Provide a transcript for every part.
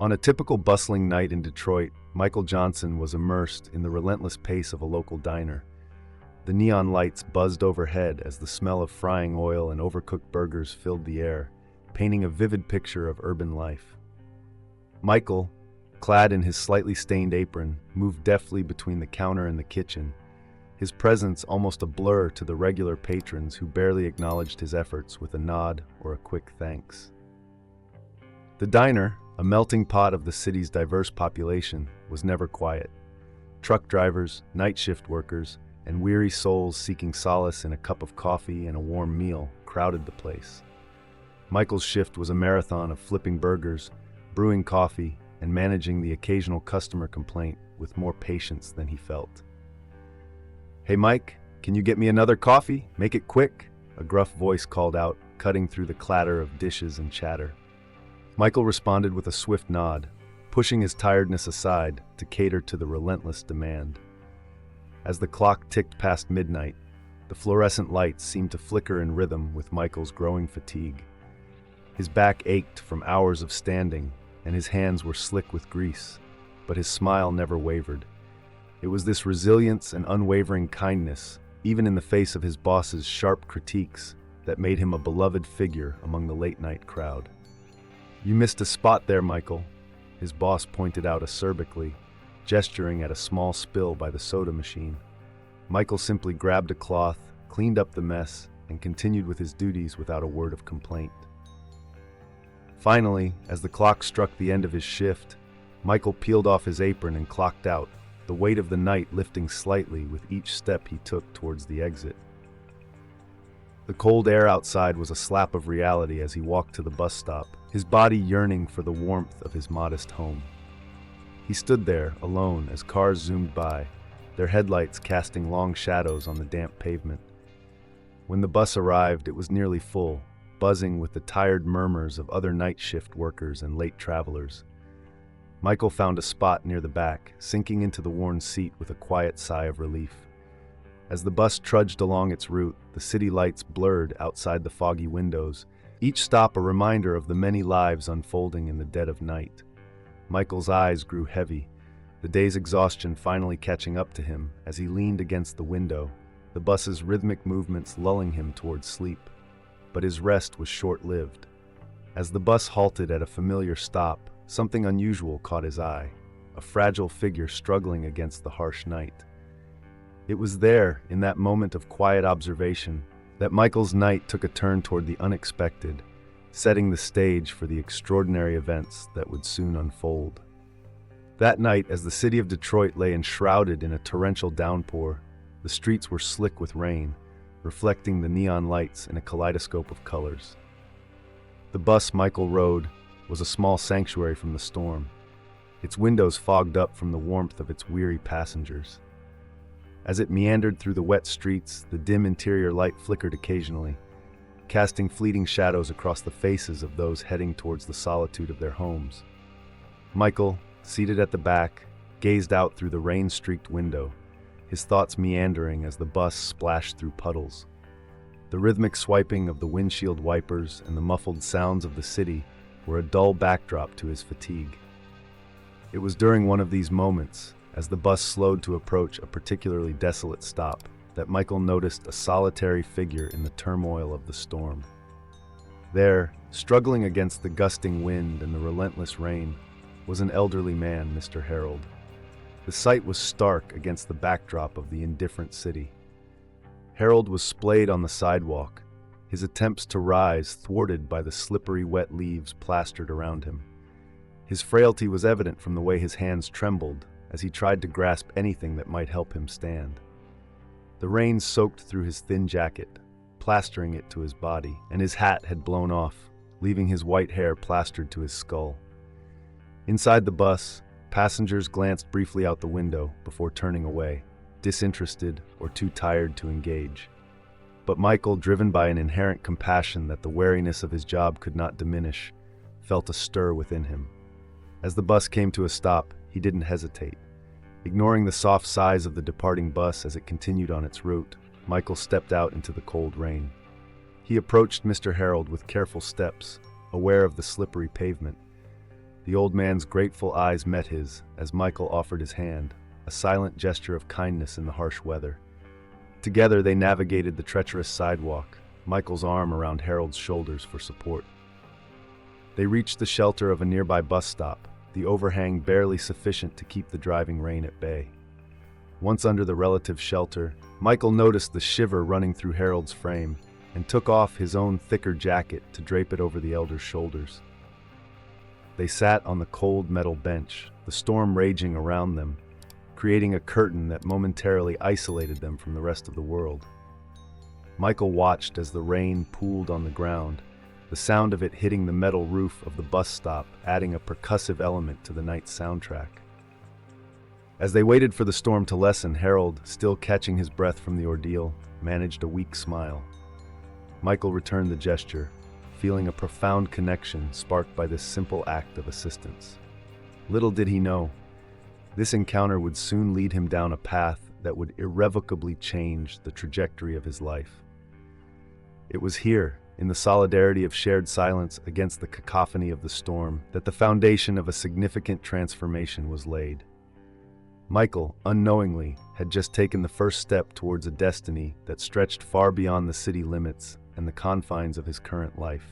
On a typical bustling night in Detroit, Michael Johnson was immersed in the relentless pace of a local diner. The neon lights buzzed overhead as the smell of frying oil and overcooked burgers filled the air, painting a vivid picture of urban life. Michael, clad in his slightly stained apron, moved deftly between the counter and the kitchen, his presence almost a blur to the regular patrons who barely acknowledged his efforts with a nod or a quick thanks. The diner, a melting pot of the city's diverse population, was never quiet. Truck drivers, night shift workers, and weary souls seeking solace in a cup of coffee and a warm meal crowded the place. Michael's shift was a marathon of flipping burgers, brewing coffee, and managing the occasional customer complaint with more patience than he felt. "Hey Mike, can you get me another coffee? Make it quick," a gruff voice called out, cutting through the clatter of dishes and chatter. Michael responded with a swift nod, pushing his tiredness aside to cater to the relentless demand. As the clock ticked past midnight, the fluorescent lights seemed to flicker in rhythm with Michael's growing fatigue. His back ached from hours of standing, and his hands were slick with grease, but his smile never wavered. It was this resilience and unwavering kindness, even in the face of his boss's sharp critiques, that made him a beloved figure among the late-night crowd. "You missed a spot there, Michael," his boss pointed out acerbically, gesturing at a small spill by the soda machine. Michael simply grabbed a cloth, cleaned up the mess, and continued with his duties without a word of complaint. Finally, as the clock struck the end of his shift, Michael peeled off his apron and clocked out, the weight of the night lifting slightly with each step he took towards the exit. The cold air outside was a slap of reality as he walked to the bus stop, his body yearning for the warmth of his modest home. He stood there, alone, as cars zoomed by, their headlights casting long shadows on the damp pavement. When the bus arrived, it was nearly full, buzzing with the tired murmurs of other night shift workers and late travelers. Michael found a spot near the back, sinking into the worn seat with a quiet sigh of relief. As the bus trudged along its route, the city lights blurred outside the foggy windows, each stop a reminder of the many lives unfolding in the dead of night. Michael's eyes grew heavy, the day's exhaustion finally catching up to him as he leaned against the window, the bus's rhythmic movements lulling him towards sleep. But his rest was short-lived. As the bus halted at a familiar stop, something unusual caught his eye, a fragile figure struggling against the harsh night. It was there, in that moment of quiet observation, that Michael's night took a turn toward the unexpected, setting the stage for the extraordinary events that would soon unfold. That night, as the city of Detroit lay enshrouded in a torrential downpour, the streets were slick with rain, reflecting the neon lights in a kaleidoscope of colors. The bus Michael rode was a small sanctuary from the storm, its windows fogged up from the warmth of its weary passengers. As it meandered through the wet streets, the dim interior light flickered occasionally, casting fleeting shadows across the faces of those heading towards the solitude of their homes. Michael, seated at the back, gazed out through the rain-streaked window, his thoughts meandering as the bus splashed through puddles. The rhythmic swiping of the windshield wipers and the muffled sounds of the city were a dull backdrop to his fatigue. It was during one of these moments, as the bus slowed to approach a particularly desolate stop, that Michael noticed a solitary figure in the turmoil of the storm. There, struggling against the gusting wind and the relentless rain, was an elderly man, Mr. Harold. The sight was stark against the backdrop of the indifferent city. Harold was splayed on the sidewalk, his attempts to rise thwarted by the slippery wet leaves plastered around him. His frailty was evident from the way his hands trembled as he tried to grasp anything that might help him stand. The rain soaked through his thin jacket, plastering it to his body, and his hat had blown off, leaving his white hair plastered to his skull. Inside the bus, passengers glanced briefly out the window before turning away, disinterested or too tired to engage. But Michael, driven by an inherent compassion that the wariness of his job could not diminish, felt a stir within him. As the bus came to a stop, he didn't hesitate. Ignoring the soft sighs of the departing bus as it continued on its route, Michael stepped out into the cold rain. He approached Mr. Harold with careful steps, aware of the slippery pavement. The old man's grateful eyes met his as Michael offered his hand, a silent gesture of kindness in the harsh weather. Together they navigated the treacherous sidewalk, Michael's arm around Harold's shoulders for support. They reached the shelter of a nearby bus stop, the overhang barely sufficient to keep the driving rain at bay. Once under the relative shelter, Michael noticed the shiver running through Harold's frame and took off his own thicker jacket to drape it over the elder's shoulders. They sat on the cold metal bench, the storm raging around them, creating a curtain that momentarily isolated them from the rest of the world. Michael watched as the rain pooled on the ground, the sound of it hitting the metal roof of the bus stop adding a percussive element to the night's soundtrack. As they waited for the storm to lessen, Harold, still catching his breath from the ordeal, managed a weak smile. Michael returned the gesture, feeling a profound connection sparked by this simple act of assistance. Little did he know, this encounter would soon lead him down a path that would irrevocably change the trajectory of his life. It was here, in the solidarity of shared silence against the cacophony of the storm, that the foundation of a significant transformation was laid. Michael, unknowingly, had just taken the first step towards a destiny that stretched far beyond the city limits and the confines of his current life.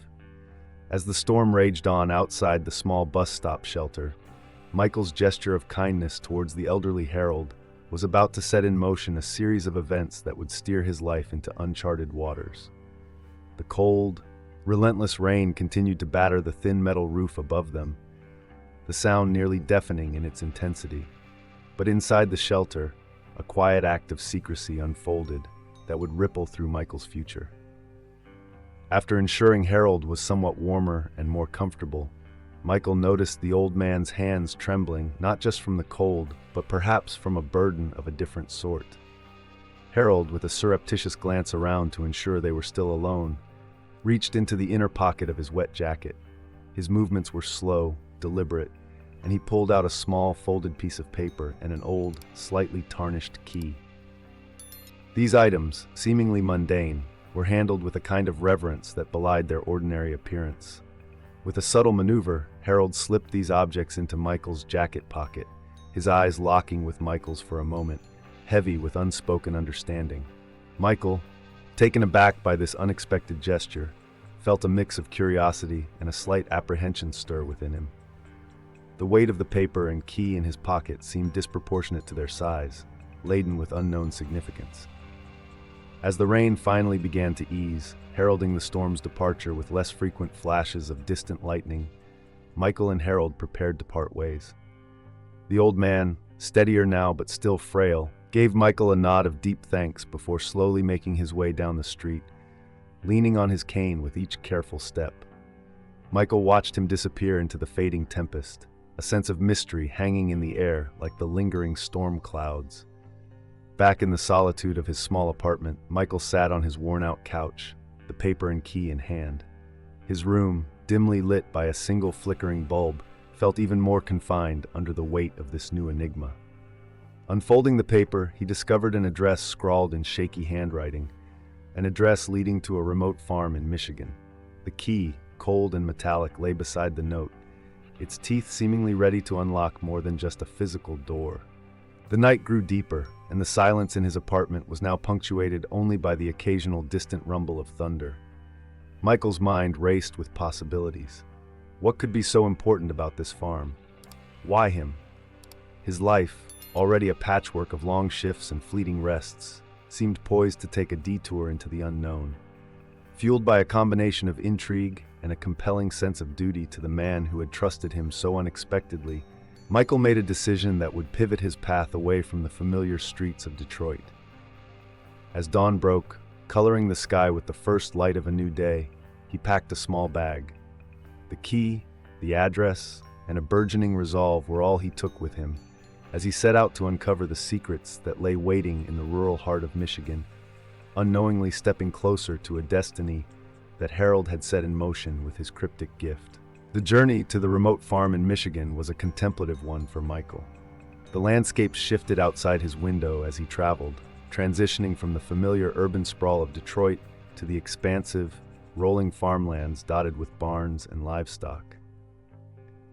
As the storm raged on outside the small bus stop shelter, Michael's gesture of kindness towards the elderly Harold was about to set in motion a series of events that would steer his life into uncharted waters. The cold, relentless rain continued to batter the thin metal roof above them, the sound nearly deafening in its intensity. But inside the shelter, a quiet act of secrecy unfolded that would ripple through Michael's future. After ensuring Harold was somewhat warmer and more comfortable, Michael noticed the old man's hands trembling not just from the cold, but perhaps from a burden of a different sort. Harold, with a surreptitious glance around to ensure they were still alone, reached into the inner pocket of his wet jacket. His movements were slow, deliberate, and he pulled out a small folded piece of paper and an old, slightly tarnished key. These items, seemingly mundane, were handled with a kind of reverence that belied their ordinary appearance. With a subtle maneuver, Harold slipped these objects into Michael's jacket pocket, his eyes locking with Michael's for a moment, heavy with unspoken understanding. Michael, taken aback by this unexpected gesture, felt a mix of curiosity and a slight apprehension stir within him. The weight of the paper and key in his pocket seemed disproportionate to their size, laden with unknown significance. As the rain finally began to ease, heralding the storm's departure with less frequent flashes of distant lightning, Michael and Harold prepared to part ways. The old man, steadier now but still frail, gave Michael a nod of deep thanks before slowly making his way down the street, leaning on his cane with each careful step. Michael watched him disappear into the fading tempest, a sense of mystery hanging in the air like the lingering storm clouds. Back in the solitude of his small apartment, Michael sat on his worn-out couch, the paper and key in hand. His room, dimly lit by a single flickering bulb, felt even more confined under the weight of this new enigma. Unfolding the paper, he discovered an address scrawled in shaky handwriting, an address leading to a remote farm in Michigan. The key, cold and metallic, lay beside the note, its teeth seemingly ready to unlock more than just a physical door. The night grew deeper, and the silence in his apartment was now punctuated only by the occasional distant rumble of thunder. Michael's mind raced with possibilities. What could be so important about this farm? Why him? His life, already a patchwork of long shifts and fleeting rests, seemed poised to take a detour into the unknown. Fueled by a combination of intrigue and a compelling sense of duty to the man who had trusted him so unexpectedly, Michael made a decision that would pivot his path away from the familiar streets of Detroit. As dawn broke, coloring the sky with the first light of a new day, he packed a small bag. The key, the address, and a burgeoning resolve were all he took with him, as he set out to uncover the secrets that lay waiting in the rural heart of Michigan, unknowingly stepping closer to a destiny that Harold had set in motion with his cryptic gift. The journey to the remote farm in Michigan was a contemplative one for Michael. The landscape shifted outside his window as he traveled, transitioning from the familiar urban sprawl of Detroit to the expansive, rolling farmlands dotted with barns and livestock.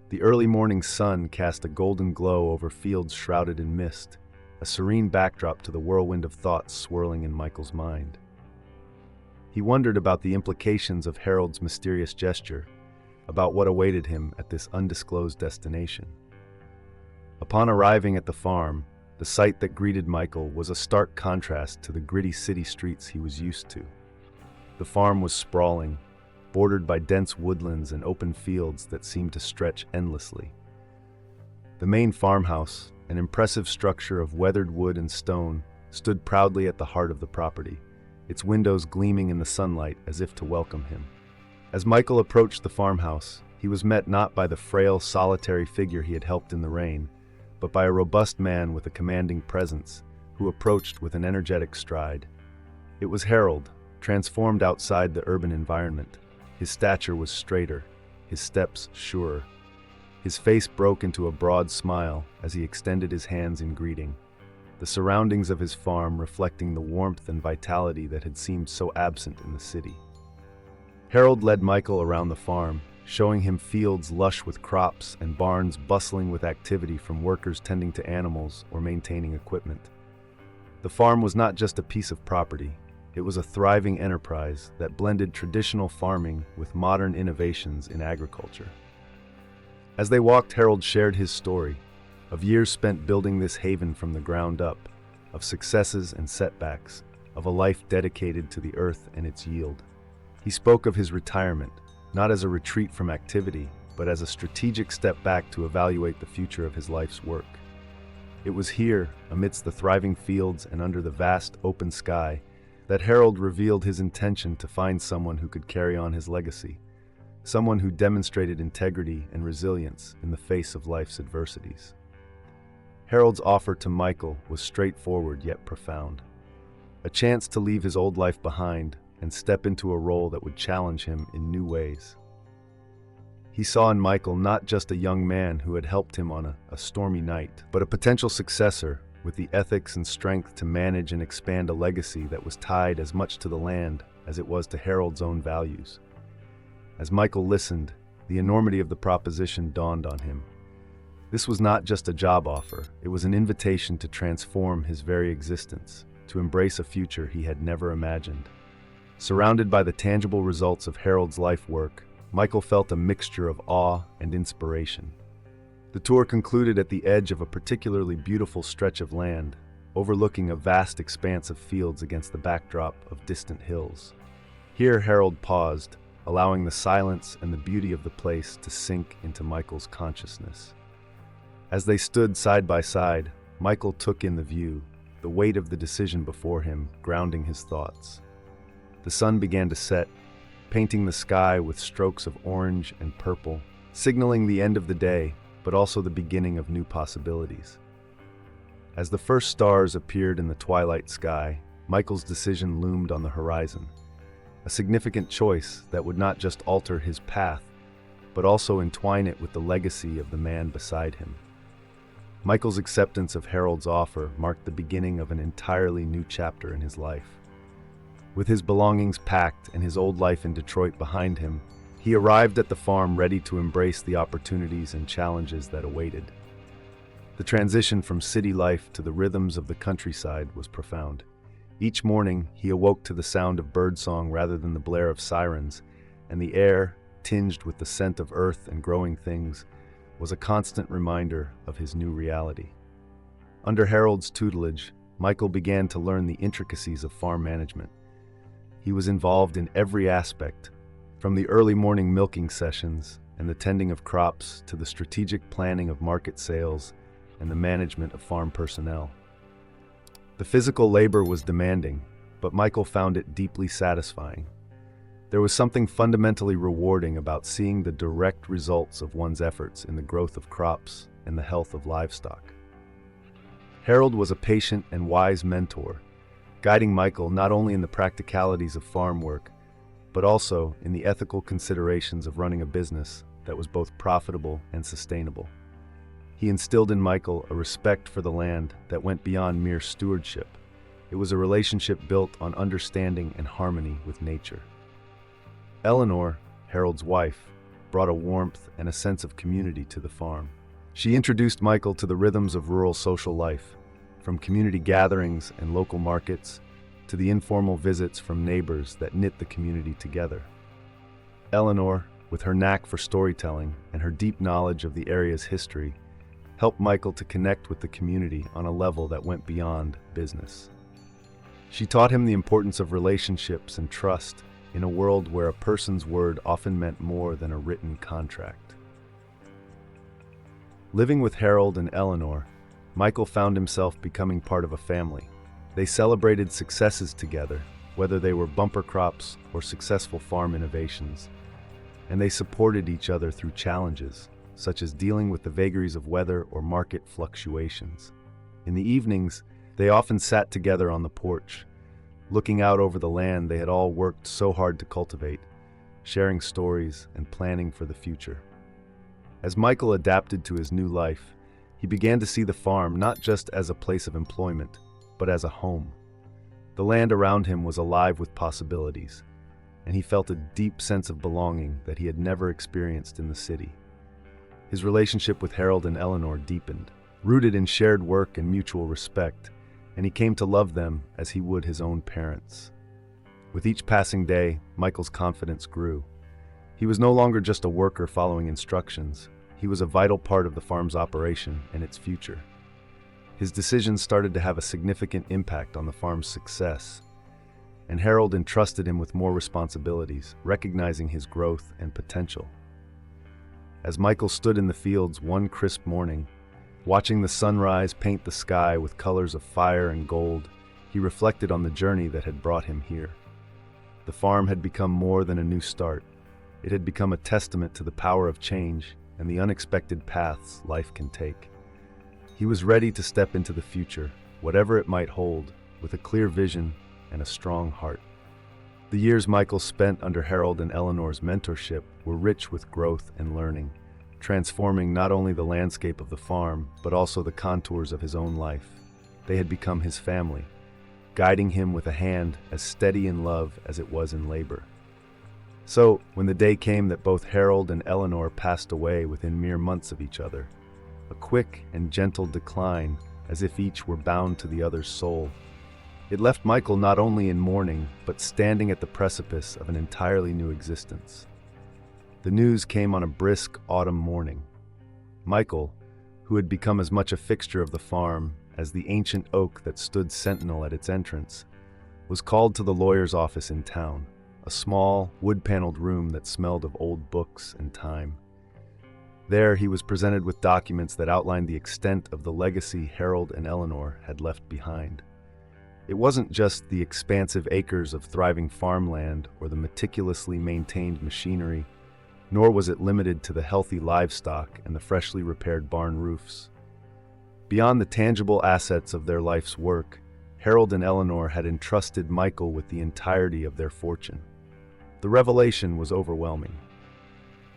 The early morning sun cast a golden glow over fields shrouded in mist, a serene backdrop to the whirlwind of thoughts swirling in Michael's mind. He wondered about the implications of Harold's mysterious gesture, about what awaited him at this undisclosed destination. Upon arriving at the farm, the sight that greeted Michael was a stark contrast to the gritty city streets he was used to. The farm was sprawling, bordered by dense woodlands and open fields that seemed to stretch endlessly. The main farmhouse, an impressive structure of weathered wood and stone, stood proudly at the heart of the property, its windows gleaming in the sunlight as if to welcome him. As Michael approached the farmhouse, he was met not by the frail, solitary figure he had helped in the rain, but by a robust man with a commanding presence, who approached with an energetic stride. It was Harold, transformed outside the urban environment. His stature was straighter, his steps surer. His face broke into a broad smile as he extended his hands in greeting, the surroundings of his farm reflecting the warmth and vitality that had seemed so absent in the city. Harold led Michael around the farm, showing him fields lush with crops and barns bustling with activity from workers tending to animals or maintaining equipment. The farm was not just a piece of property, it was a thriving enterprise that blended traditional farming with modern innovations in agriculture. As they walked, Harold shared his story, of years spent building this haven from the ground up, of successes and setbacks, of a life dedicated to the earth and its yield. He spoke of his retirement, not as a retreat from activity, but as a strategic step back to evaluate the future of his life's work. It was here, amidst the thriving fields and under the vast open sky, that Harold revealed his intention to find someone who could carry on his legacy, someone who demonstrated integrity and resilience in the face of life's adversities. Harold's offer to Michael was straightforward yet profound. A chance to leave his old life behind and step into a role that would challenge him in new ways. He saw in Michael not just a young man who had helped him on a stormy night, but a potential successor with the ethics and strength to manage and expand a legacy that was tied as much to the land as it was to Harold's own values. As Michael listened, the enormity of the proposition dawned on him. This was not just a job offer, it was an invitation to transform his very existence, to embrace a future he had never imagined. Surrounded by the tangible results of Harold's life work, Michael felt a mixture of awe and inspiration. The tour concluded at the edge of a particularly beautiful stretch of land, overlooking a vast expanse of fields against the backdrop of distant hills. Here Harold paused, allowing the silence and the beauty of the place to sink into Michael's consciousness. As they stood side by side, Michael took in the view, the weight of the decision before him grounding his thoughts. The sun began to set, painting the sky with strokes of orange and purple, signaling the end of the day, but also the beginning of new possibilities. As the first stars appeared in the twilight sky, Michael's decision loomed on the horizon, a significant choice that would not just alter his path, but also entwine it with the legacy of the man beside him. Michael's acceptance of Harold's offer marked the beginning of an entirely new chapter in his life. With his belongings packed and his old life in Detroit behind him, he arrived at the farm ready to embrace the opportunities and challenges that awaited. The transition from city life to the rhythms of the countryside was profound. Each morning, he awoke to the sound of birdsong rather than the blare of sirens, and the air, tinged with the scent of earth and growing things, was a constant reminder of his new reality. Under Harold's tutelage, Michael began to learn the intricacies of farm management. He was involved in every aspect, from the early morning milking sessions and the tending of crops to the strategic planning of market sales and the management of farm personnel. The physical labor was demanding, but Michael found it deeply satisfying. There was something fundamentally rewarding about seeing the direct results of one's efforts in the growth of crops and the health of livestock. Harold was a patient and wise mentor, guiding Michael not only in the practicalities of farm work, but also in the ethical considerations of running a business that was both profitable and sustainable. He instilled in Michael a respect for the land that went beyond mere stewardship. It was a relationship built on understanding and harmony with nature. Eleanor, Harold's wife, brought a warmth and a sense of community to the farm. She introduced Michael to the rhythms of rural social life, from community gatherings and local markets to the informal visits from neighbors that knit the community together. Eleanor, with her knack for storytelling and her deep knowledge of the area's history, helped Michael to connect with the community on a level that went beyond business. She taught him the importance of relationships and trust in a world where a person's word often meant more than a written contract. Living with Harold and Eleanor, Michael found himself becoming part of a family. They celebrated successes together, whether they were bumper crops or successful farm innovations, and they supported each other through challenges, such as dealing with the vagaries of weather or market fluctuations. In the evenings, they often sat together on the porch, looking out over the land they had all worked so hard to cultivate, sharing stories and planning for the future. As Michael adapted to his new life, he began to see the farm not just as a place of employment, but as a home. The land around him was alive with possibilities, and he felt a deep sense of belonging that he had never experienced in the city. His relationship with Harold and Eleanor deepened, rooted in shared work and mutual respect, and he came to love them as he would his own parents. With each passing day, Michael's confidence grew. He was no longer just a worker following instructions. He was a vital part of the farm's operation and its future. His decisions started to have a significant impact on the farm's success, and Harold entrusted him with more responsibilities, recognizing his growth and potential. As Michael stood in the fields one crisp morning, watching the sunrise paint the sky with colors of fire and gold, he reflected on the journey that had brought him here. The farm had become more than a new start. It had become a testament to the power of change and the unexpected paths life can take. He was ready to step into the future, whatever it might hold, with a clear vision and a strong heart. The years Michael spent under Harold and Eleanor's mentorship were rich with growth and learning, transforming not only the landscape of the farm, but also the contours of his own life. They had become his family, guiding him with a hand as steady in love as it was in labor. So, when the day came that both Harold and Eleanor passed away within mere months of each other, a quick and gentle decline, as if each were bound to the other's soul, it left Michael not only in mourning, but standing at the precipice of an entirely new existence. The news came on a brisk autumn morning. Michael, who had become as much a fixture of the farm as the ancient oak that stood sentinel at its entrance, was called to the lawyer's office in town, a small, wood-paneled room that smelled of old books and time. There he was presented with documents that outlined the extent of the legacy Harold and Eleanor had left behind. It wasn't just the expansive acres of thriving farmland or the meticulously maintained machinery, nor was it limited to the healthy livestock and the freshly repaired barn roofs. Beyond the tangible assets of their life's work, Harold and Eleanor had entrusted Michael with the entirety of their fortune. The revelation was overwhelming.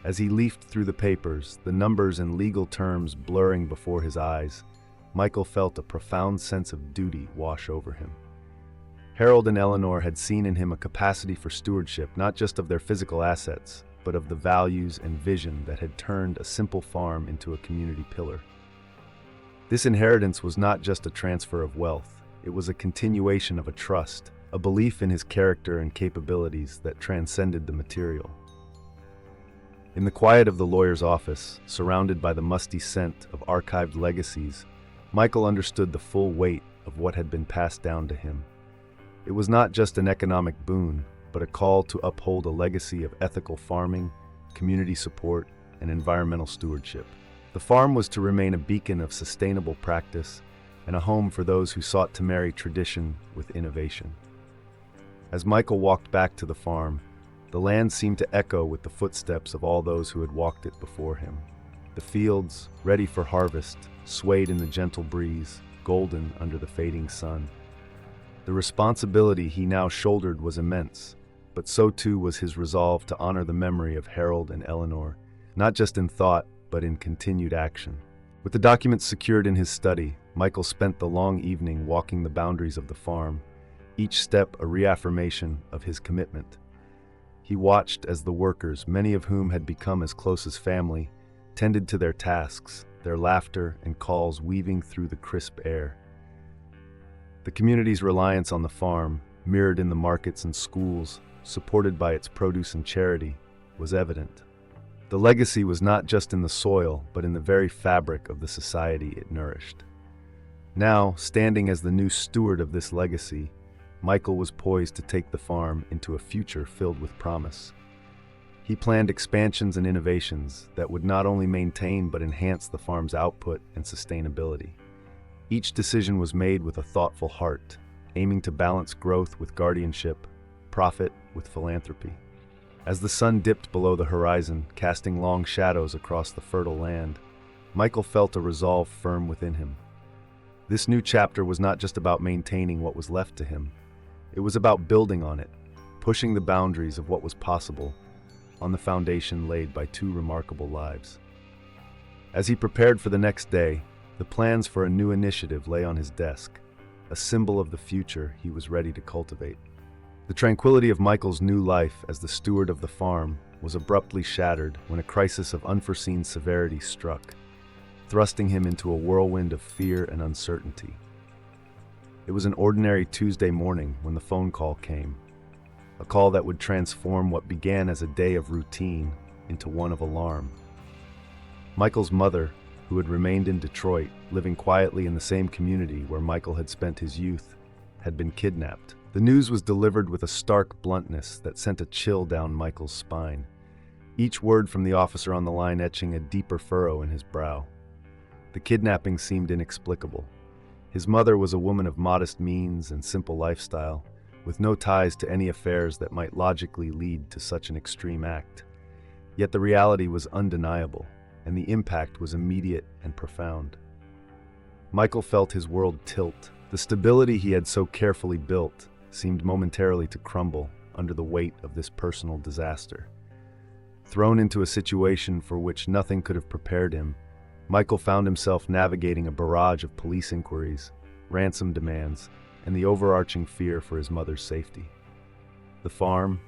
As he leafed through the papers, the numbers and legal terms blurring before his eyes, Michael felt a profound sense of duty wash over him. Harold and Eleanor had seen in him a capacity for stewardship, not just of their physical assets, but of the values and vision that had turned a simple farm into a community pillar. This inheritance was not just a transfer of wealth, it was a continuation of a trust, a belief in his character and capabilities that transcended the material. In the quiet of the lawyer's office, surrounded by the musty scent of archived legacies, Michael understood the full weight of what had been passed down to him. It was not just an economic boon, but a call to uphold a legacy of ethical farming, community support, and environmental stewardship. The farm was to remain a beacon of sustainable practice and a home for those who sought to marry tradition with innovation. As Michael walked back to the farm, the land seemed to echo with the footsteps of all those who had walked it before him. The fields, ready for harvest, swayed in the gentle breeze, golden under the fading sun. The responsibility he now shouldered was immense, but so too was his resolve to honor the memory of Harold and Eleanor, not just in thought, but in continued action. With the documents secured in his study, Michael spent the long evening walking the boundaries of the farm, each step a reaffirmation of his commitment. He watched as the workers, many of whom had become as close as family, tended to their tasks, their laughter and calls weaving through the crisp air. The community's reliance on the farm, mirrored in the markets and schools, supported by its produce and charity, was evident. The legacy was not just in the soil, but in the very fabric of the society it nourished. Now, standing as the new steward of this legacy, Michael was poised to take the farm into a future filled with promise. He planned expansions and innovations that would not only maintain but enhance the farm's output and sustainability. Each decision was made with a thoughtful heart, aiming to balance growth with guardianship, profit with philanthropy. As the sun dipped below the horizon, casting long shadows across the fertile land, Michael felt a resolve firm within him. This new chapter was not just about maintaining what was left to him. It was about building on it, pushing the boundaries of what was possible on the foundation laid by two remarkable lives. As he prepared for the next day, the plans for a new initiative lay on his desk, a symbol of the future he was ready to cultivate. The tranquility of Michael's new life as the steward of the farm was abruptly shattered when a crisis of unforeseen severity struck, thrusting him into a whirlwind of fear and uncertainty. It was an ordinary Tuesday morning when the phone call came, a call that would transform what began as a day of routine into one of alarm. Michael's mother, who had remained in Detroit, living quietly in the same community where Michael had spent his youth, had been kidnapped. The news was delivered with a stark bluntness that sent a chill down Michael's spine, each word from the officer on the line etching a deeper furrow in his brow. The kidnapping seemed inexplicable. His mother was a woman of modest means and simple lifestyle, with no ties to any affairs that might logically lead to such an extreme act. Yet the reality was undeniable, and the impact was immediate and profound. Michael felt his world tilt. The stability he had so carefully built seemed momentarily to crumble under the weight of this personal disaster. Thrown into a situation for which nothing could have prepared him, Michael found himself navigating a barrage of police inquiries, ransom demands, and the overarching fear for his mother's safety. The farm,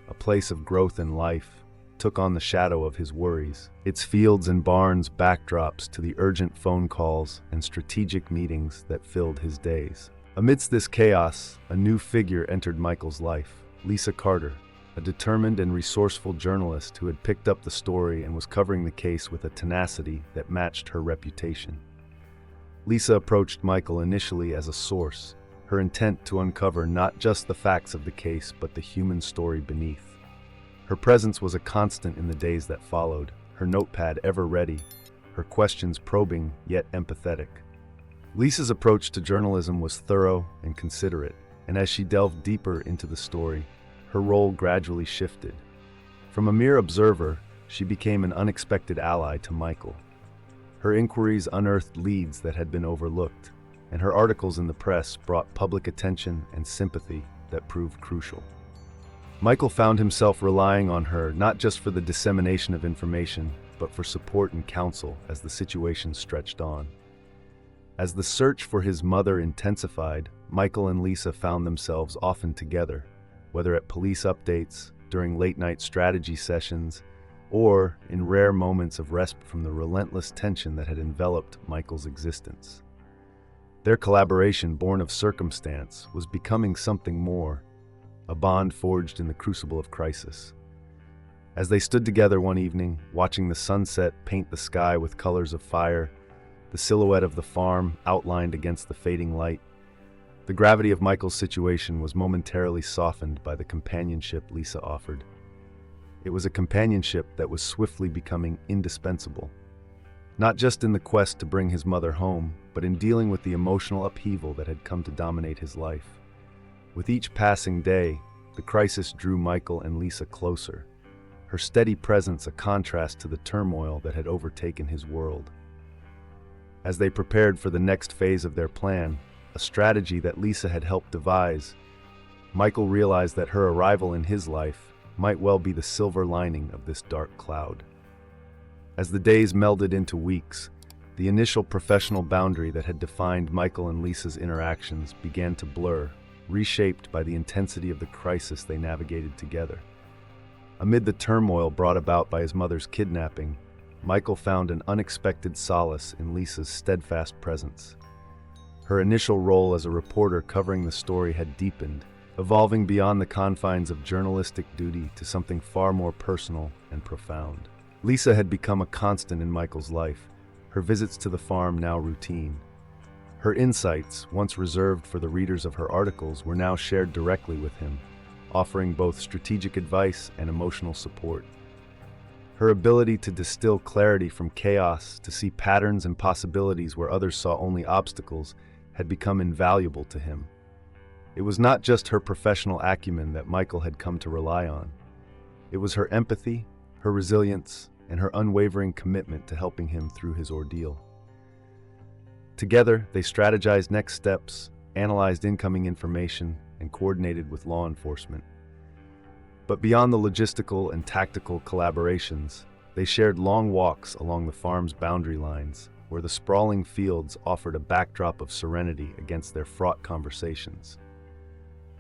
a place of growth and life, took on the shadow of his worries, its fields and barns backdrops to the urgent phone calls and strategic meetings that filled his days. Amidst this chaos, a new figure entered Michael's life, Lisa Carter, a determined and resourceful journalist who had picked up the story and was covering the case with a tenacity that matched her reputation. Lisa approached Michael initially as a source, her intent to uncover not just the facts of the case but the human story beneath. Her presence was a constant in the days that followed, her notepad ever ready, her questions probing yet empathetic. Lisa's approach to journalism was thorough and considerate, and as she delved deeper into the story, her role gradually shifted. From a mere observer, she became an unexpected ally to Michael. Her inquiries unearthed leads that had been overlooked, and her articles in the press brought public attention and sympathy that proved crucial. Michael found himself relying on her not just for the dissemination of information, but for support and counsel as the situation stretched on. As the search for his mother intensified, Michael and Lisa found themselves often together, whether at police updates, during late-night strategy sessions, or in rare moments of respite from the relentless tension that had enveloped Michael's existence. Their collaboration, born of circumstance, was becoming something more, a bond forged in the crucible of crisis. As they stood together one evening, watching the sunset paint the sky with colors of fire, the silhouette of the farm outlined against the fading light, the gravity of Michael's situation was momentarily softened by the companionship Lisa offered. It was a companionship that was swiftly becoming indispensable, not just in the quest to bring his mother home, but in dealing with the emotional upheaval that had come to dominate his life. With each passing day, the crisis drew Michael and Lisa closer, her steady presence a contrast to the turmoil that had overtaken his world. As they prepared for the next phase of their plan, a strategy that Lisa had helped devise, Michael realized that her arrival in his life might well be the silver lining of this dark cloud. As the days melded into weeks, the initial professional boundary that had defined Michael and Lisa's interactions began to blur, reshaped by the intensity of the crisis they navigated together. Amid the turmoil brought about by his mother's kidnapping, Michael found an unexpected solace in Lisa's steadfast presence. Her initial role as a reporter covering the story had deepened, evolving beyond the confines of journalistic duty to something far more personal and profound. Lisa had become a constant in Michael's life, her visits to the farm now routine. Her insights, once reserved for the readers of her articles, were now shared directly with him, offering both strategic advice and emotional support. Her ability to distill clarity from chaos, to see patterns and possibilities where others saw only obstacles, had become invaluable to him. It was not just her professional acumen that Michael had come to rely on. It was her empathy, her resilience, and her unwavering commitment to helping him through his ordeal. Together, they strategized next steps, analyzed incoming information, and coordinated with law enforcement. But beyond the logistical and tactical collaborations, they shared long walks along the farm's boundary lines, where the sprawling fields offered a backdrop of serenity against their fraught conversations.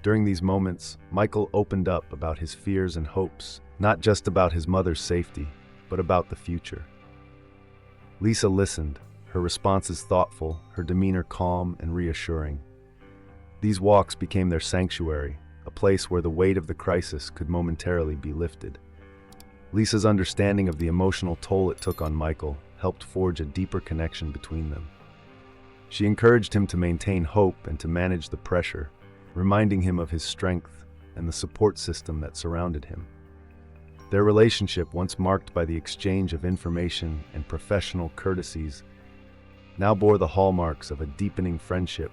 During these moments, Michael opened up about his fears and hopes, not just about his mother's safety, but about the future. Lisa listened, her responses thoughtful, her demeanor calm and reassuring. These walks became their sanctuary, a place where the weight of the crisis could momentarily be lifted. Lisa's understanding of the emotional toll it took on Michael helped forge a deeper connection between them. She encouraged him to maintain hope and to manage the pressure, reminding him of his strength and the support system that surrounded him. Their relationship, once marked by the exchange of information and professional courtesies, now bore the hallmarks of a deepening friendship,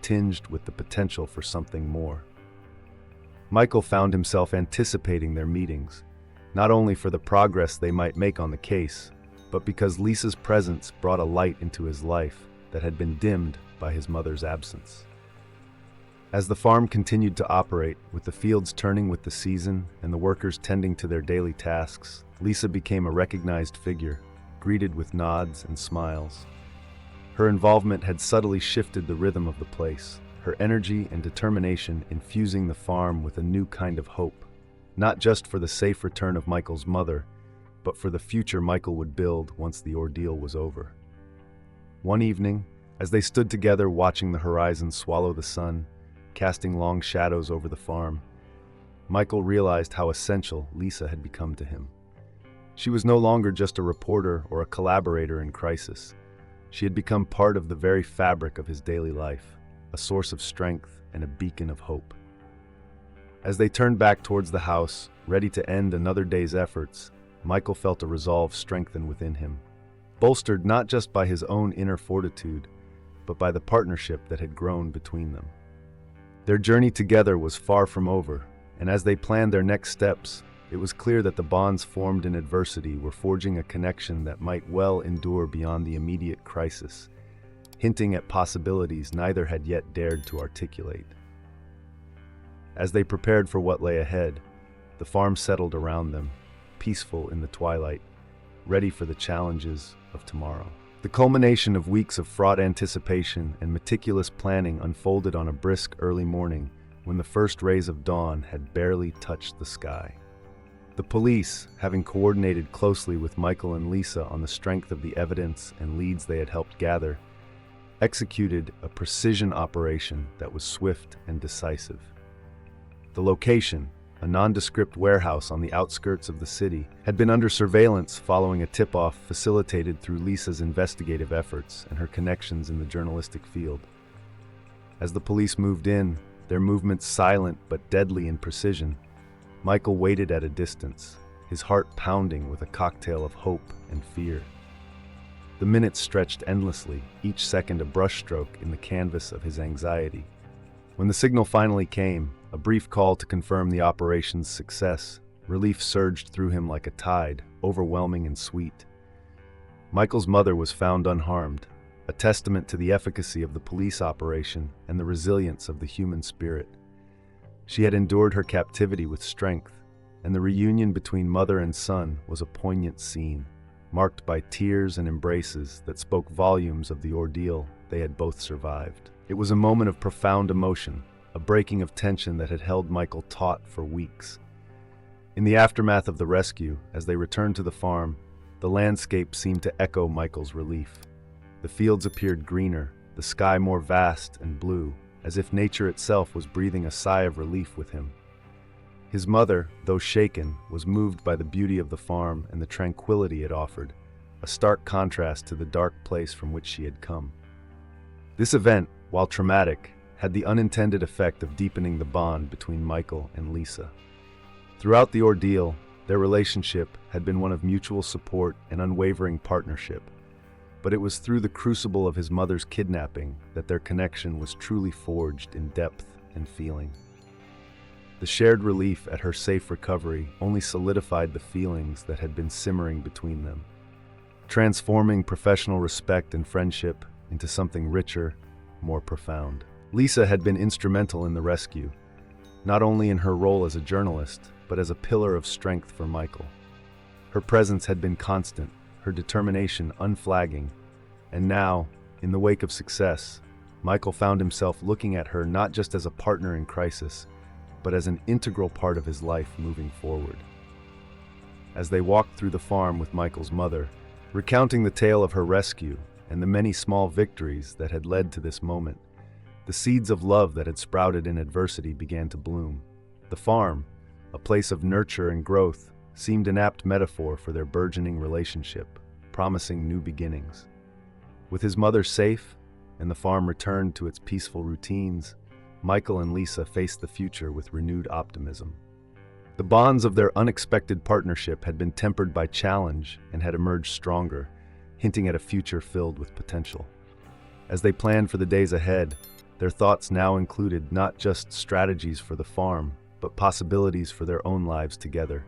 tinged with the potential for something more. Michael found himself anticipating their meetings, not only for the progress they might make on the case, but because Lisa's presence brought a light into his life that had been dimmed by his mother's absence. As the farm continued to operate, with the fields turning with the season and the workers tending to their daily tasks, Lisa became a recognized figure, greeted with nods and smiles. Her involvement had subtly shifted the rhythm of the place, her energy and determination infusing the farm with a new kind of hope, not just for the safe return of Michael's mother, but for the future Michael would build once the ordeal was over. One evening, as they stood together watching the horizon swallow the sun, casting long shadows over the farm, Michael realized how essential Lisa had become to him. She was no longer just a reporter or a collaborator in crisis. She had become part of the very fabric of his daily life, a source of strength and a beacon of hope. As they turned back towards the house, ready to end another day's efforts, Michael felt a resolve strengthen within him, bolstered not just by his own inner fortitude, but by the partnership that had grown between them. Their journey together was far from over, and as they planned their next steps, it was clear that the bonds formed in adversity were forging a connection that might well endure beyond the immediate crisis, hinting at possibilities neither had yet dared to articulate. As they prepared for what lay ahead, the farm settled around them, peaceful in the twilight, ready for the challenges of tomorrow. The culmination of weeks of fraught anticipation and meticulous planning unfolded on a brisk early morning when the first rays of dawn had barely touched the sky. The police, having coordinated closely with Michael and Lisa on the strength of the evidence and leads they had helped gather, executed a precision operation that was swift and decisive. The location, a nondescript warehouse on the outskirts of the city, had been under surveillance following a tip-off facilitated through Lisa's investigative efforts and her connections in the journalistic field. As the police moved in, their movements silent but deadly in precision, Michael waited at a distance, his heart pounding with a cocktail of hope and fear. The minutes stretched endlessly, each second a brushstroke in the canvas of his anxiety. When the signal finally came, a brief call to confirm the operation's success, relief surged through him like a tide, overwhelming and sweet. Michael's mother was found unharmed, a testament to the efficacy of the police operation and the resilience of the human spirit. She had endured her captivity with strength, and the reunion between mother and son was a poignant scene, marked by tears and embraces that spoke volumes of the ordeal they had both survived. It was a moment of profound emotion, a breaking of tension that had held Michael taut for weeks. In the aftermath of the rescue, as they returned to the farm, the landscape seemed to echo Michael's relief. The fields appeared greener, the sky more vast and blue, as if nature itself was breathing a sigh of relief with him. His mother, though shaken, was moved by the beauty of the farm and the tranquility it offered, a stark contrast to the dark place from which she had come. This event, while traumatic, had the unintended effect of deepening the bond between Michael and Lisa. Throughout the ordeal, their relationship had been one of mutual support and unwavering partnership, but it was through the crucible of his mother's kidnapping that their connection was truly forged in depth and feeling. The shared relief at her safe recovery only solidified the feelings that had been simmering between them, transforming professional respect and friendship into something richer, more profound. Lisa had been instrumental in the rescue, not only in her role as a journalist, but as a pillar of strength for Michael. Her presence had been constant, her determination unflagging, and now, in the wake of success, Michael found himself looking at her not just as a partner in crisis, but as an integral part of his life moving forward. As they walked through the farm with Michael's mother, recounting the tale of her rescue and the many small victories that had led to this moment, the seeds of love that had sprouted in adversity began to bloom. The farm, a place of nurture and growth, seemed an apt metaphor for their burgeoning relationship, promising new beginnings. With his mother safe and the farm returned to its peaceful routines, Michael and Lisa faced the future with renewed optimism. The bonds of their unexpected partnership had been tempered by challenge and had emerged stronger, hinting at a future filled with potential. As they planned for the days ahead, their thoughts now included not just strategies for the farm, but possibilities for their own lives together,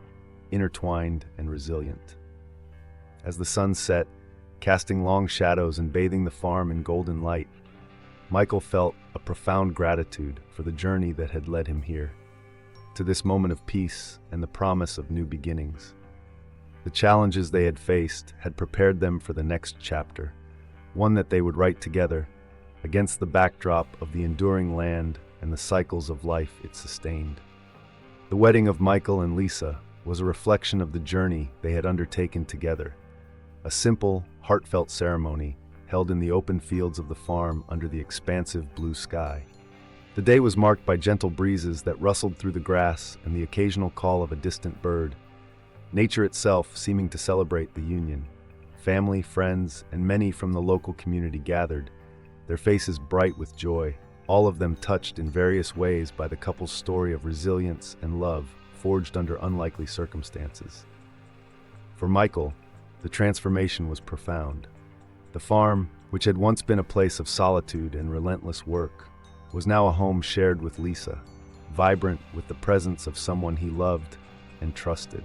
intertwined and resilient. As the sun set, casting long shadows and bathing the farm in golden light, Michael felt a profound gratitude for the journey that had led him here, to this moment of peace and the promise of new beginnings. The challenges they had faced had prepared them for the next chapter, one that they would write together, against the backdrop of the enduring land and the cycles of life it sustained. The wedding of Michael and Lisa was a reflection of the journey they had undertaken together, a simple, heartfelt ceremony held in the open fields of the farm under the expansive blue sky. The day was marked by gentle breezes that rustled through the grass and the occasional call of a distant bird, nature itself seeming to celebrate the union. Family, friends, and many from the local community gathered, their faces bright with joy, all of them touched in various ways by the couple's story of resilience and love forged under unlikely circumstances. For Michael, the transformation was profound. The farm, which had once been a place of solitude and relentless work, was now a home shared with Lisa, vibrant with the presence of someone he loved and trusted.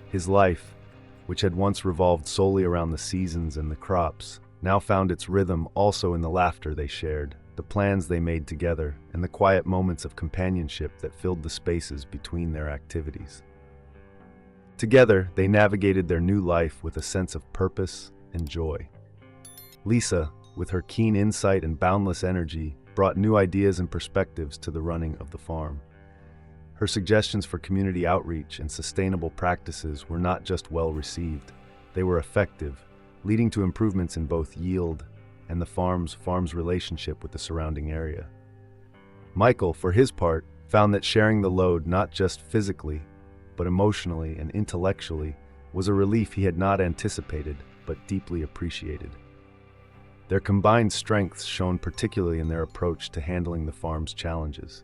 His life, which had once revolved solely around the seasons and the crops, now found its rhythm also in the laughter they shared, the plans they made together, and the quiet moments of companionship that filled the spaces between their activities. Together, they navigated their new life with a sense of purpose and joy. Lisa, with her keen insight and boundless energy, brought new ideas and perspectives to the running of the farm. Her suggestions for community outreach and sustainable practices were not just well received, they were effective, leading to improvements in both yield and the farm's relationship with the surrounding area. Michael, for his part, found that sharing the load not just physically, but emotionally and intellectually was a relief he had not anticipated, but deeply appreciated. Their combined strengths shone particularly in their approach to handling the farm's challenges.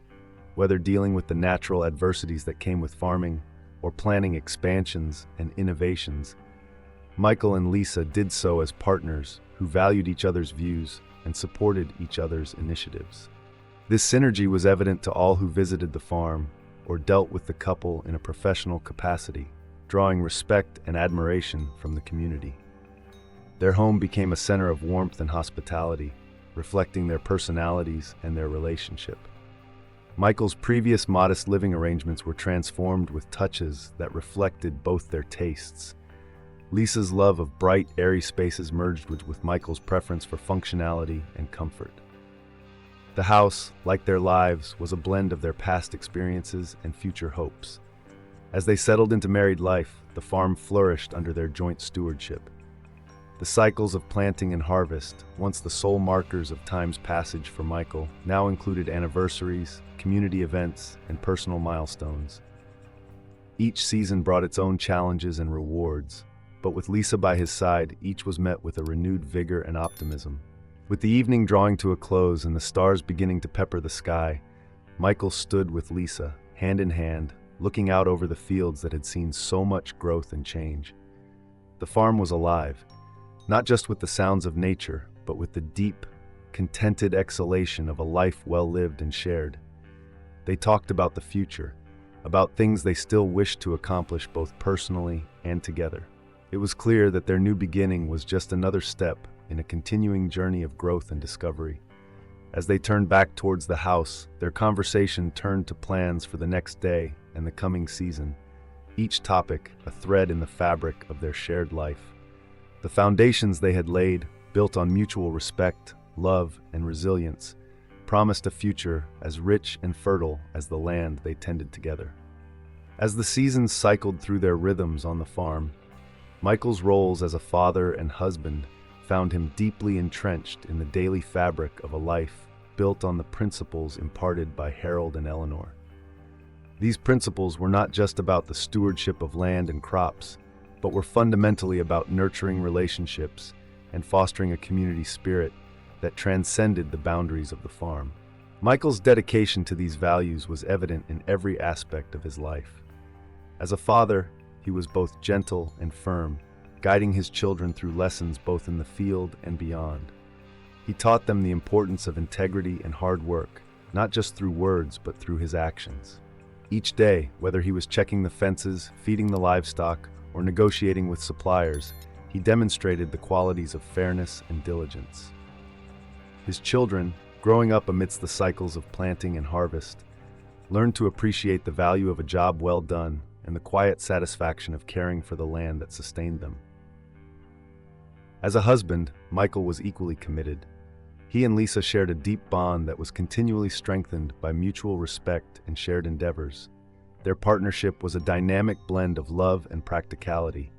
Whether dealing with the natural adversities that came with farming or planning expansions and innovations, Michael and Lisa did so as partners who valued each other's views and supported each other's initiatives. This synergy was evident to all who visited the farm or dealt with the couple in a professional capacity, drawing respect and admiration from the community. Their home became a center of warmth and hospitality, reflecting their personalities and their relationship. Michael's previous modest living arrangements were transformed with touches that reflected both their tastes. Lisa's love of bright, airy spaces merged with Michael's preference for functionality and comfort. The house, like their lives, was a blend of their past experiences and future hopes. As they settled into married life, the farm flourished under their joint stewardship. The cycles of planting and harvest, once the sole markers of time's passage for Michael, now included anniversaries, community events, and personal milestones. Each season brought its own challenges and rewards, but with Lisa by his side, each was met with a renewed vigor and optimism. With the evening drawing to a close and the stars beginning to pepper the sky, Michael stood with Lisa, hand in hand, looking out over the fields that had seen so much growth and change. The farm was alive, not just with the sounds of nature, but with the deep, contented exhalation of a life well lived and shared. They talked about the future, about things they still wished to accomplish both personally and together. It was clear that their new beginning was just another step in a continuing journey of growth and discovery. As they turned back towards the house, their conversation turned to plans for the next day and the coming season, each topic a thread in the fabric of their shared life. The foundations they had laid, built on mutual respect, love, and resilience, promised a future as rich and fertile as the land they tended together. As the seasons cycled through their rhythms on the farm, Michael's roles as a father and husband found him deeply entrenched in the daily fabric of a life built on the principles imparted by Harold and Eleanor. These principles were not just about the stewardship of land and crops, but were fundamentally about nurturing relationships and fostering a community spirit that transcended the boundaries of the farm. Michael's dedication to these values was evident in every aspect of his life. As a father, he was both gentle and firm, guiding his children through lessons both in the field and beyond. He taught them the importance of integrity and hard work, not just through words but through his actions. Each day, whether he was checking the fences, feeding the livestock, or negotiating with suppliers, he demonstrated the qualities of fairness and diligence. His children, growing up amidst the cycles of planting and harvest, learned to appreciate the value of a job well done and the quiet satisfaction of caring for the land that sustained them. As a husband, Michael was equally committed. He and Lisa shared a deep bond that was continually strengthened by mutual respect and shared endeavors. Their partnership was a dynamic blend of love and practicality,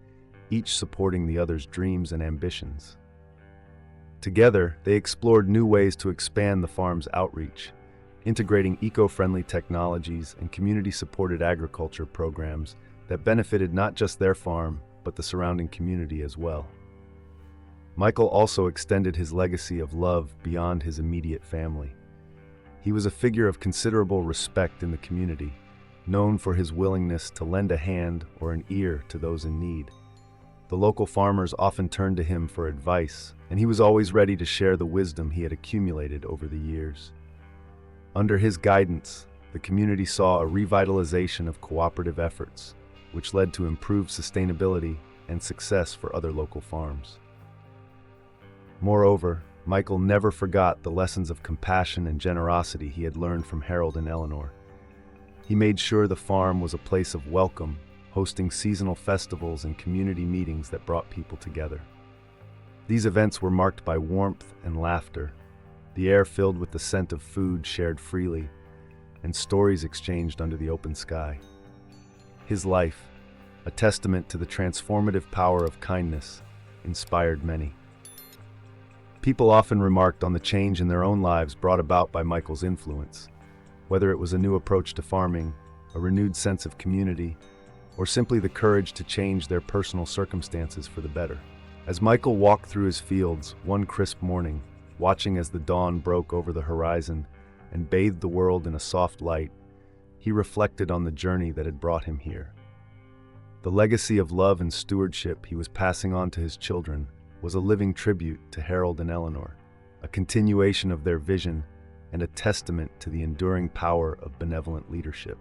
each supporting the other's dreams and ambitions. Together, they explored new ways to expand the farm's outreach, integrating eco-friendly technologies and community-supported agriculture programs that benefited not just their farm, but the surrounding community as well. Michael also extended his legacy of love beyond his immediate family. He was a figure of considerable respect in the community, known for his willingness to lend a hand or an ear to those in need. The local farmers often turned to him for advice, and he was always ready to share the wisdom he had accumulated over the years. Under his guidance, the community saw a revitalization of cooperative efforts, which led to improved sustainability and success for other local farms. Moreover, Michael never forgot the lessons of compassion and generosity he had learned from Harold and Eleanor. He made sure the farm was a place of welcome, hosting seasonal festivals and community meetings that brought people together. These events were marked by warmth and laughter, the air filled with the scent of food shared freely, and stories exchanged under the open sky. His life, a testament to the transformative power of kindness, inspired many. People often remarked on the change in their own lives brought about by Michael's influence, whether it was a new approach to farming, a renewed sense of community, or simply the courage to change their personal circumstances for the better. As Michael walked through his fields one crisp morning, watching as the dawn broke over the horizon and bathed the world in a soft light, he reflected on the journey that had brought him here. The legacy of love and stewardship he was passing on to his children was a living tribute to Harold and Eleanor, a continuation of their vision and a testament to the enduring power of benevolent leadership.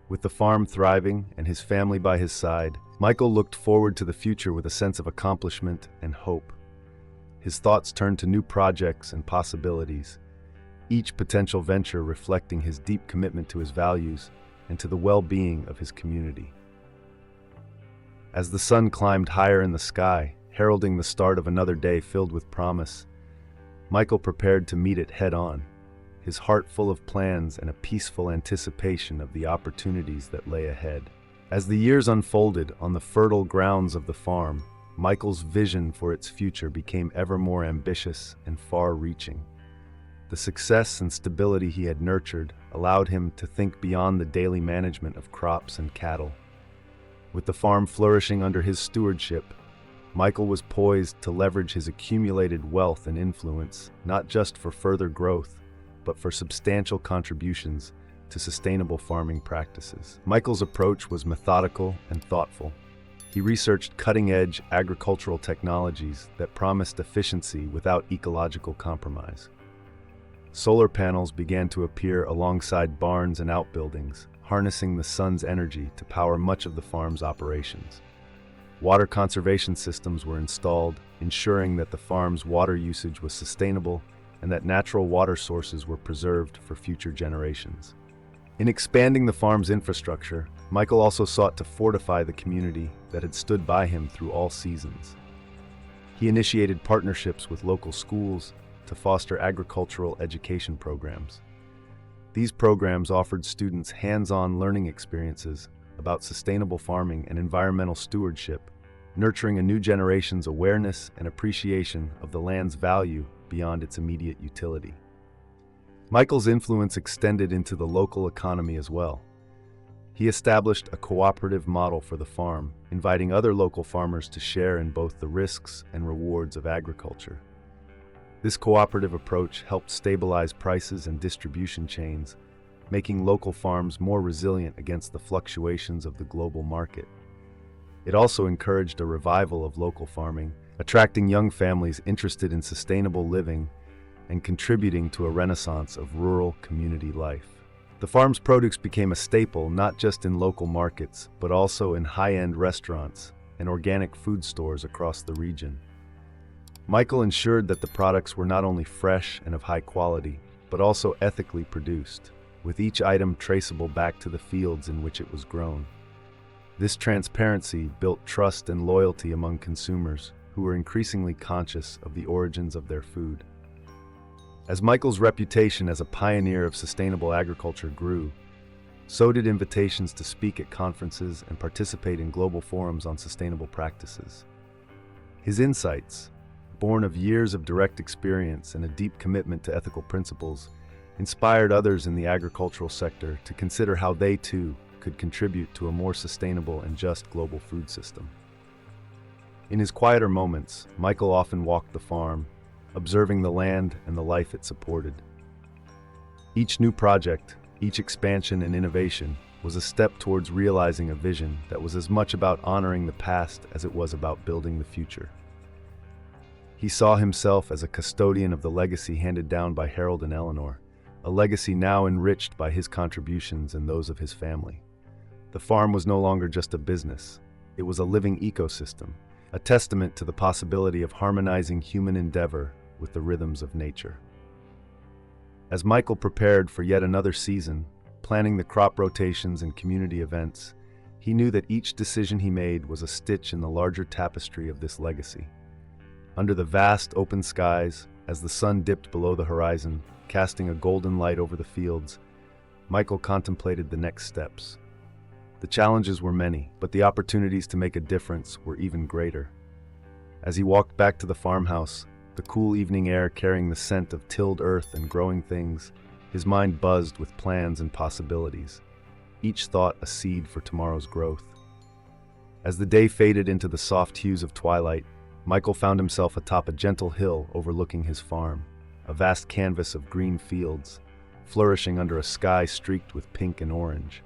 With the farm thriving and his family by his side, Michael looked forward to the future with a sense of accomplishment and hope. His thoughts turned to new projects and possibilities, each potential venture reflecting his deep commitment to his values and to the well-being of his community. As the sun climbed higher in the sky, heralding the start of another day filled with promise, Michael prepared to meet it head-on. his heart full of plans and a peaceful anticipation of the opportunities that lay ahead. As the years unfolded on the fertile grounds of the farm, Michael's vision for its future became ever more ambitious and far-reaching. The success and stability he had nurtured allowed him to think beyond the daily management of crops and cattle. With the farm flourishing under his stewardship, Michael was poised to leverage his accumulated wealth and influence not just for further growth, but for substantial contributions to sustainable farming practices. Michael's approach was methodical and thoughtful. He researched cutting-edge agricultural technologies that promised efficiency without ecological compromise. Solar panels began to appear alongside barns and outbuildings, harnessing the sun's energy to power much of the farm's operations. Water conservation systems were installed, ensuring that the farm's water usage was sustainable and that natural water sources were preserved for future generations. In expanding the farm's infrastructure, Michael also sought to fortify the community that had stood by him through all seasons. He initiated partnerships with local schools to foster agricultural education programs. These programs offered students hands-on learning experiences about sustainable farming and environmental stewardship, nurturing a new generation's awareness and appreciation of the land's value beyond its immediate utility. Michael's influence extended into the local economy as well. He established a cooperative model for the farm, inviting other local farmers to share in both the risks and rewards of agriculture. This cooperative approach helped stabilize prices and distribution chains, making local farms more resilient against the fluctuations of the global market. It also encouraged a revival of local farming, attracting young families interested in sustainable living and contributing to a renaissance of rural community life. The farm's produce became a staple not just in local markets, but also in high-end restaurants and organic food stores across the region. Michael ensured that the products were not only fresh and of high quality, but also ethically produced, with each item traceable back to the fields in which it was grown. This transparency built trust and loyalty among consumers who were increasingly conscious of the origins of their food. As Michael's reputation as a pioneer of sustainable agriculture grew, so did invitations to speak at conferences and participate in global forums on sustainable practices. His insights, born of years of direct experience and a deep commitment to ethical principles, inspired others in the agricultural sector to consider how they too could contribute to a more sustainable and just global food system. In his quieter moments, Michael often walked the farm, observing the land and the life it supported. Each new project, each expansion and innovation was a step towards realizing a vision that was as much about honoring the past as it was about building the future. He saw himself as a custodian of the legacy handed down by Harold and Eleanor, a legacy now enriched by his contributions and those of his family. The farm was no longer just a business. It was a living ecosystem, a testament to the possibility of harmonizing human endeavor with the rhythms of nature. As Michael prepared for yet another season, planning the crop rotations and community events, he knew that each decision he made was a stitch in the larger tapestry of this legacy. Under the vast open skies, as the sun dipped below the horizon, casting a golden light over the fields, Michael contemplated the next steps. The challenges were many, but the opportunities to make a difference were even greater. As he walked back to the farmhouse, the cool evening air carrying the scent of tilled earth and growing things, his mind buzzed with plans and possibilities, each thought a seed for tomorrow's growth. As the day faded into the soft hues of twilight, Michael found himself atop a gentle hill overlooking his farm, a vast canvas of green fields, flourishing under a sky streaked with pink and orange.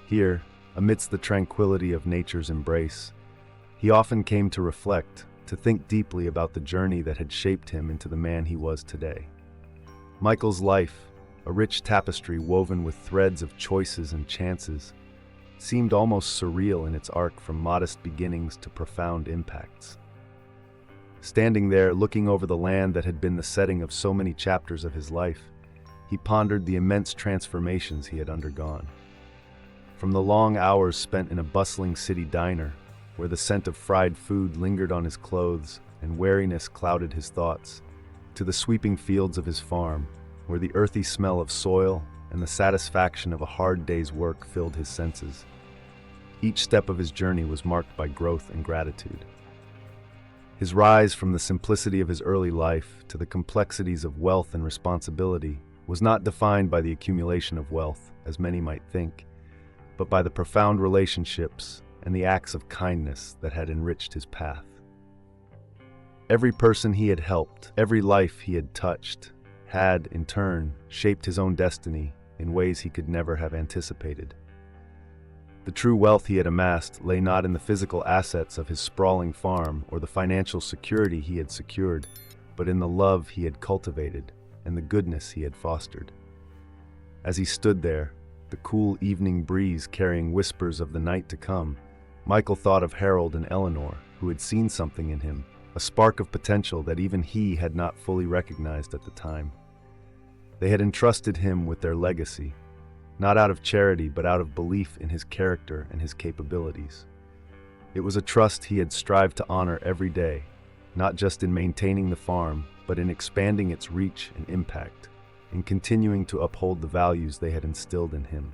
Here, amidst the tranquility of nature's embrace, he often came to reflect, to think deeply about the journey that had shaped him into the man he was today. Michael's life, a rich tapestry woven with threads of choices and chances, seemed almost surreal in its arc from modest beginnings to profound impacts. Standing there, looking over the land that had been the setting of so many chapters of his life, he pondered the immense transformations he had undergone. From the long hours spent in a bustling city diner, where the scent of fried food lingered on his clothes and wariness clouded his thoughts, to the sweeping fields of his farm, where the earthy smell of soil and the satisfaction of a hard day's work filled his senses. Each step of his journey was marked by growth and gratitude. His rise from the simplicity of his early life to the complexities of wealth and responsibility was not defined by the accumulation of wealth, as many might think, but by the profound relationships and the acts of kindness that had enriched his path. Every person he had helped, every life he had touched, had, in turn, shaped his own destiny in ways he could never have anticipated. The true wealth he had amassed lay not in the physical assets of his sprawling farm or the financial security he had secured, but in the love he had cultivated and the goodness he had fostered. As he stood there, the cool evening breeze carrying whispers of the night to come, Michael thought of Harold and Eleanor, who had seen something in him, a spark of potential that even he had not fully recognized at the time. They had entrusted him with their legacy, not out of charity but out of belief in his character and his capabilities. It was a trust he had strived to honor every day, not just in maintaining the farm, but in expanding its reach and impact, in continuing to uphold the values they had instilled in him.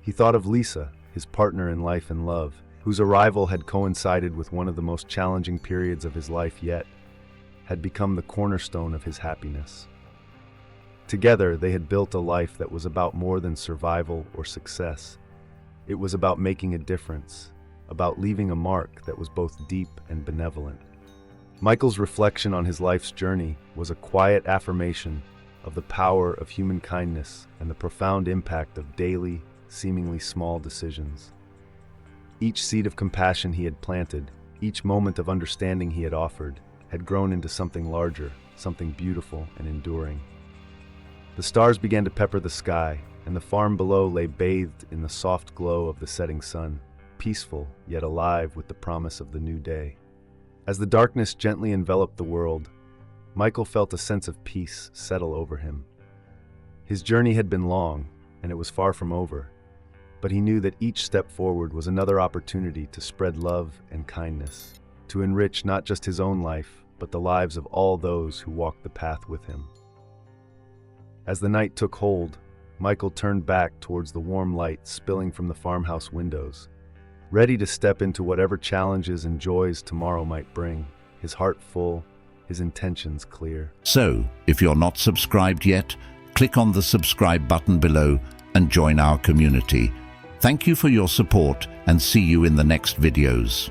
He thought of Lisa, his partner in life and love, whose arrival had coincided with one of the most challenging periods of his life yet, had become the cornerstone of his happiness. Together, they had built a life that was about more than survival or success. It was about making a difference, about leaving a mark that was both deep and benevolent. Michael's reflection on his life's journey was a quiet affirmation of the power of human kindness and the profound impact of daily, seemingly small decisions. Each seed of compassion he had planted, each moment of understanding he had offered, had grown into something larger, something beautiful and enduring. The stars began to pepper the sky, and the farm below lay bathed in the soft glow of the setting sun, peaceful yet alive with the promise of the new day. As the darkness gently enveloped the world, Michael felt a sense of peace settle over him. His journey had been long, and it was far from over, but he knew that each step forward was another opportunity to spread love and kindness, to enrich not just his own life, but the lives of all those who walked the path with him. As the night took hold, Michael turned back towards the warm light spilling from the farmhouse windows, ready to step into whatever challenges and joys tomorrow might bring, his heart full, his intentions clear. So, if you're not subscribed yet, click on the subscribe button below and join our community. Thank you for your support and see you in the next videos.